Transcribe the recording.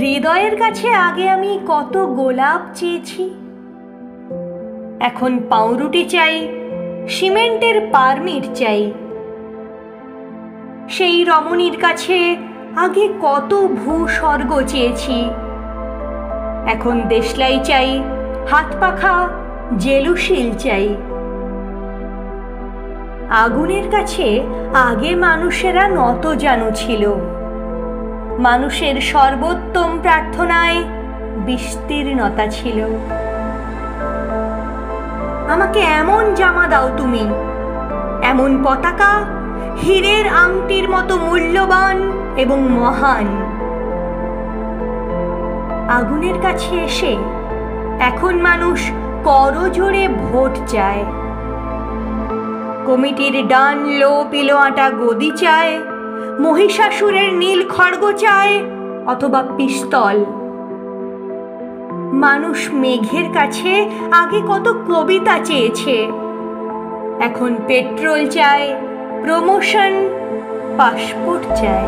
হৃদয়ের কাছে আগে আমি কত গোলাপ চেয়েছি, এখন পাউরুটি চাই, সিমেন্টের পারমিট চাই। সেই রমণীর কাছে আগে কত ভূস্বর্গ চেয়েছি, এখন দেশলাই চাই, হাত পাখা, জেলুশিল চাই। আগুনের কাছে আগে মানুষেরা নতজানু ছিল, মানুষের সর্বোত্তম প্রার্থনায় বিস্তীর্ণতা ছিল। আমাকে এমন জামা দাও তুমি, এমন পতাকা, হীরের আংটির মতো মূল্যবান এবং মহান। আগুনের কাছে এসে এখন মানুষ করজোড়ে ভোট চায়, কমিটির ডান লো পিলোয়াটা গদি চায়, মহিষাসুরের নীল খড়গ চায় অথবা পিস্তল। মানুষ মেঘের কাছে আগে কত কবিতা চেয়েছে, এখন পেট্রোল চায়, প্রমোশন, পাসপোর্ট চায়।